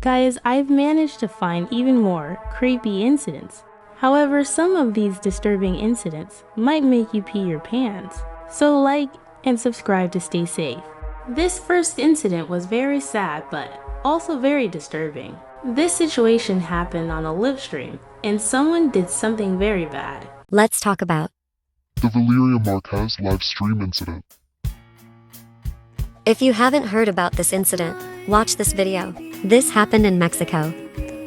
Guys, I've managed to find even more creepy incidents. However, some of these disturbing incidents might make you pee your pants. So like and subscribe to stay safe. This first incident was very sad but also very disturbing. This situation happened on a live stream and someone did something very bad. Let's talk about the Valeria Marquez live stream incident. If you haven't heard about this incident, watch this video. This happened in Mexico.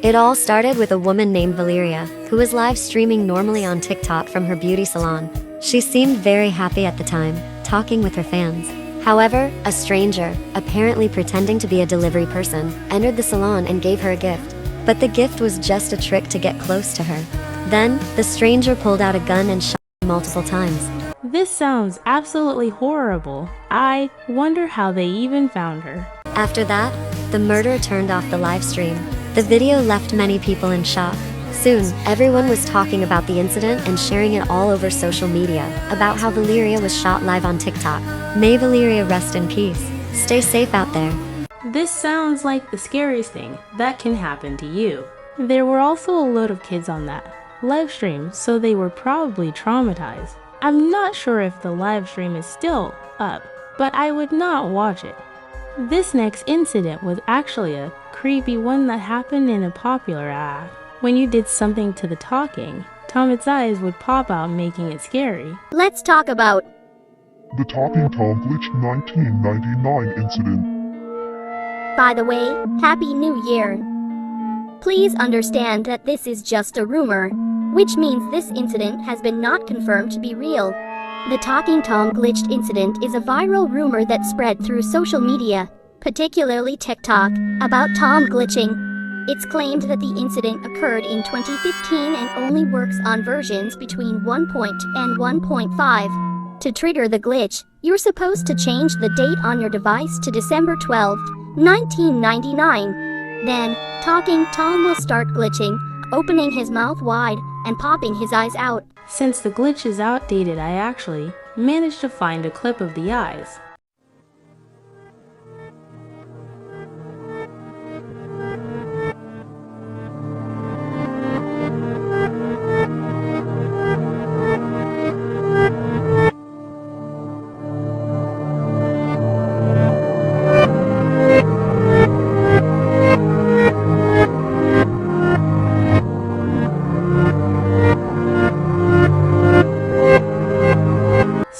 It all started with a woman named Valeria, who was live streaming normally on TikTok from her beauty salon. She seemed very happy at the time, talking with her fans. However, a stranger, apparently pretending to be a delivery person, entered the salon and gave her a gift. But the gift was just a trick to get close to her. Then, the stranger pulled out a gun and shot her multiple times. This sounds absolutely horrible. I wonder how they even found her. After that, the murderer turned off the live stream. The video left many people in shock. Soon, everyone was talking about the incident and sharing it all over social media about how Valeria was shot live on TikTok. May Valeria rest in peace. Stay safe out there. This sounds like the scariest thing that can happen to you. There were also a load of kids on that live stream, so they were probably traumatized. I'm not sure if the live stream is still up, but I would not watch it. This next incident was actually a creepy one that happened in a popular app. When you did something to the talking, Tom its eyes would pop out, making it scary. Let's talk about the Talking Tom Glitch 1999 incident. By the way, Happy New Year. Please understand that this is just a rumor, which means this incident has been not confirmed to be real. The Talking Tom Glitched incident is a viral rumor that spread through social media, particularly TikTok, about Tom glitching. It's claimed that the incident occurred in 2015 and only works on versions between 1.0 and 1.5. To trigger the glitch, you're supposed to change the date on your device to December 12, 1999. Then, Talking Tom will start glitching, opening his mouth wide and popping his eyes out. Since the glitch is outdated, I actually managed to find a clip of the eyes.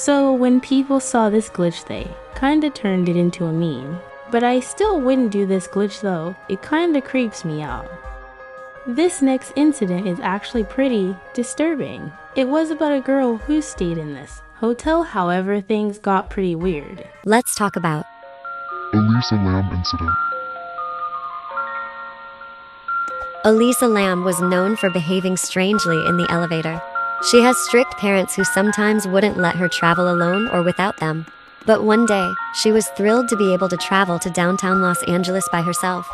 So when people saw this glitch, they kinda turned it into a meme. But I still wouldn't do this glitch though, it kinda creeps me out. This next incident is actually pretty disturbing. It was about a girl who stayed in this hotel, however things got pretty weird. Let's talk about Elisa Lam incident. Elisa Lam was known for behaving strangely in the elevator. She has strict parents who sometimes wouldn't let her travel alone or without them. But one day, she was thrilled to be able to travel to downtown Los Angeles by herself.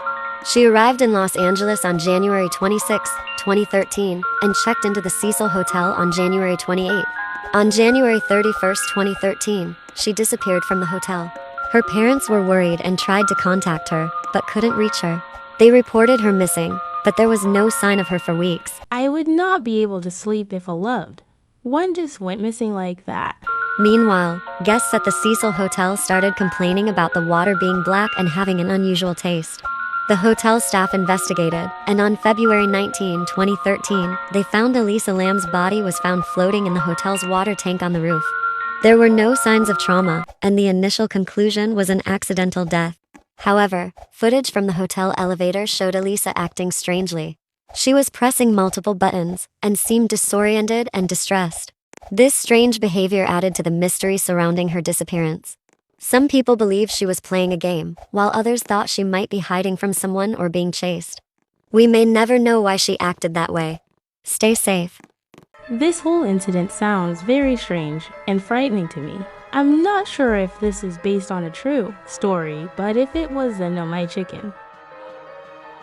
She arrived in Los Angeles on January 26, 2013, and checked into the Cecil Hotel on January 28. On January 31, 2013, she disappeared from the hotel. Her parents were worried and tried to contact her, but couldn't reach her. They reported her missing, but there was no sign of her for weeks. I would not be able to sleep if a loved one just went missing like that. Meanwhile, guests at the Cecil Hotel started complaining about the water being black and having an unusual taste. The hotel staff investigated, and on February 19, 2013, they found Elisa Lam's body was found floating in the hotel's water tank on the roof. There were no signs of trauma, and the initial conclusion was an accidental death. However, footage from the hotel elevator showed Elisa acting strangely. She was pressing multiple buttons and seemed disoriented and distressed. This strange behavior added to the mystery surrounding her disappearance. Some people believed she was playing a game, while others thought she might be hiding from someone or being chased. We may never know why she acted that way. Stay safe. This whole incident sounds very strange and frightening to me. I'm not sure if this is based on a true story, but if it was, then no my chicken.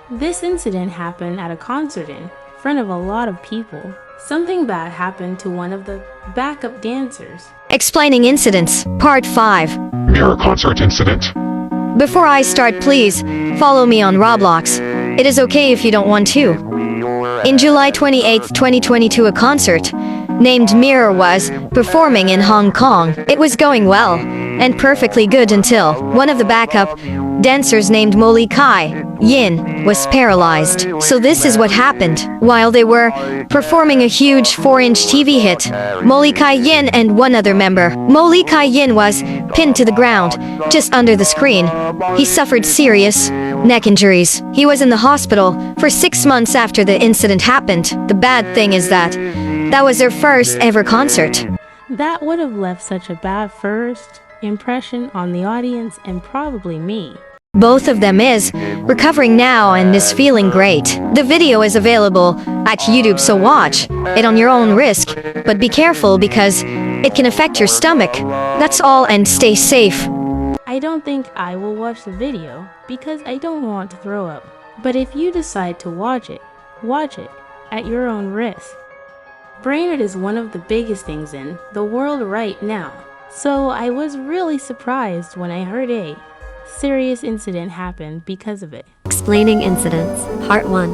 This incident happened at a concert in front of a lot of people. Something bad happened to one of the backup dancers. Explaining incidents, part 5. Near a concert incident. Before I start, please follow me on Roblox. It is okay if you don't want to. In July 28, 2022, a concert named Mirror was performing in Hong Kong. It was going well and perfectly good until one of the backup dancers named 𝒂𝘂𝗯𝘀𝗀𝗰𝗍𝗀 was paralyzed. So this is what happened. While they were performing a huge 4-inch TV hit, 𝒂𝘂𝗯𝘀𝗀𝗯𝗏 and one other member, 𝒂𝘂𝗯𝗀𝗀𝗀𝗏 was pinned to the ground, just under the screen. He suffered serious neck injuries. He was in the hospital for 6 months after the incident happened. The bad thing is that was their first ever concert. That would have left such a bad first impression on the audience and probably me. Both of them is recovering now and is feeling great. The video is available at YouTube, so watch it on your own risk, but be careful because it can affect your stomach. That's all, and stay safe. I don't think I will watch the video because I don't want to throw up. But if you decide to watch it at your own risk. Brainerd is one of the biggest things in the world right now. So I was really surprised when I heard a serious incident happened because of it. Explaining incidents, part 1.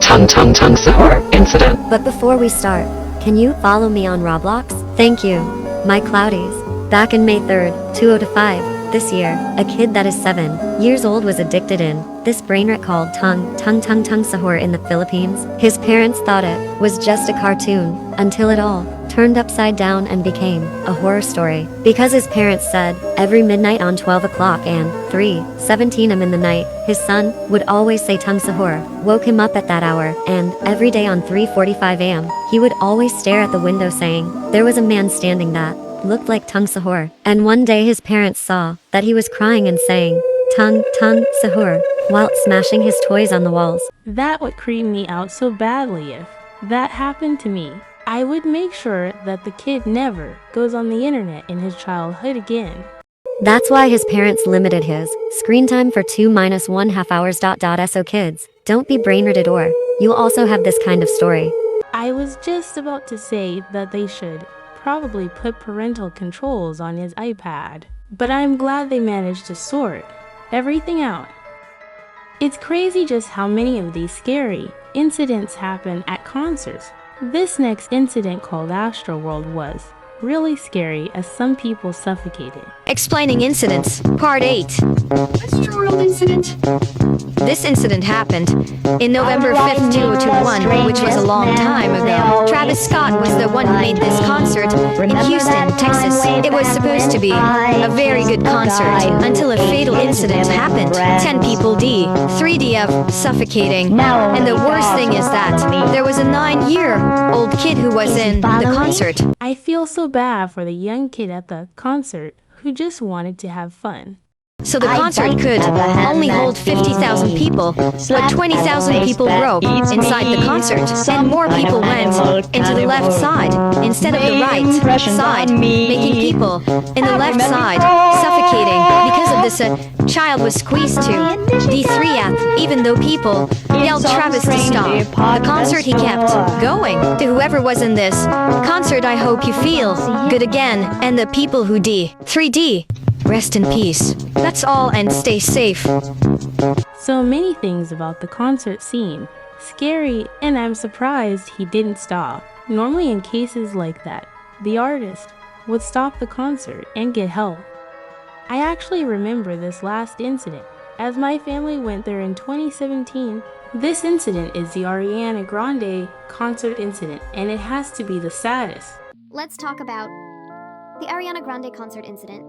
Tong Tong Sahur incident. But before we start, can you follow me on Roblox? Thank you. My cloudies. Back in May 3rd, 2005, this year, a kid that is 7 years old was addicted in this brainrot called Tong Tong Sahur in the Philippines. His parents thought it was just a cartoon until it all turned upside down and became a horror story. Because his parents said every midnight on 12 o'clock and 3:17 am in the night, his son would always say Tong Sahur, woke him up at that hour, and every day on 3:45 am, he would always stare at the window saying there was a man standing that looked like Tong Sahur. And one day his parents saw that he was crying and saying Tong Sahur while smashing his toys on the walls. That would creep me out so badly. If that happened to me, I would make sure that the kid never goes on the internet in his childhood again. That's why his parents limited his screen time for 2-1/2 hours. So kids, don't be brainrotted, or you'll also have this kind of story. I was just about to say that they should probably put parental controls on his iPad, but I'm glad they managed to sort everything out. It's crazy just how many of these scary incidents happen at concerts. This next incident, called Astroworld, was really scary as some people suffocated. Explaining incidents, part 8. Astroworld incident. This incident happened in November 5th, 2021, which was a long time ago. Travis Scott was the one who made this concert in Houston, Texas. It was supposed to be a very good concert until a fatal incident happened. 10 people 𝒑𝒐𝒍𝒍𝒐𝒃 suffocating. And the worst thing is that there was a 9-year-old kid who was in the concert. I feel so bad for the young kid at the concert who just wanted to have fun. So the concert could only hold 50,000 people, but 20,000 people broke inside the concert, and more people went into the left side instead of the right side, making people in the left side suffocating. Because of this, a child was squeezed to 𝒑𝒐𝒍𝒍𝒐𝒃. Even though people yelled Travis to stop the concert, he kept going. To whoever was in this concert, I hope you feel good again, and the people who 𝒑𝒐𝒍𝒐𝒃, rest in peace. That's all, and stay safe. So many things about the concert seem scary, and I'm surprised he didn't stop. Normally in cases like that, the artist would stop the concert and get help. I actually remember this last incident, as my family went there in 2017. This incident is the Ariana Grande concert incident, and it has to be the saddest. Let's talk about the Ariana Grande concert incident.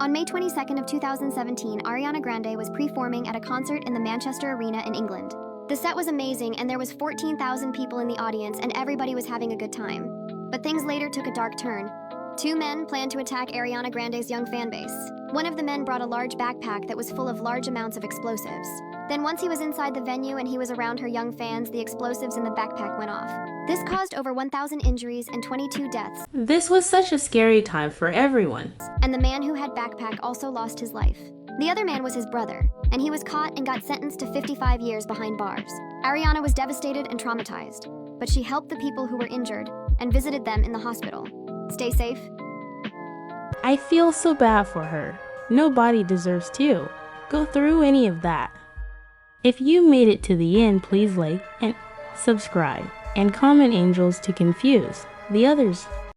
On May 22nd of 2017, Ariana Grande was performing at a concert in the Manchester Arena in England. The set was amazing, and there was 14,000 people in the audience, and everybody was having a good time. But things later took a dark turn. 2 men planned to attack Ariana Grande's young fan base. One of the men brought a large backpack that was full of large amounts of explosives. Then once he was inside the venue and he was around her young fans, the explosives in the backpack went off. This caused over 1,000 injuries and 22 deaths. This was such a scary time for everyone. And the man who had backpack also lost his life. The other man was his brother, and he was caught and got sentenced to 55 years behind bars. Ariana was devastated and traumatized, but she helped the people who were injured and visited them in the hospital. Stay safe. I feel so bad for her. Nobody deserves to go through any of that. If you made it to the end, please like and subscribe and comment angels to confuse the others.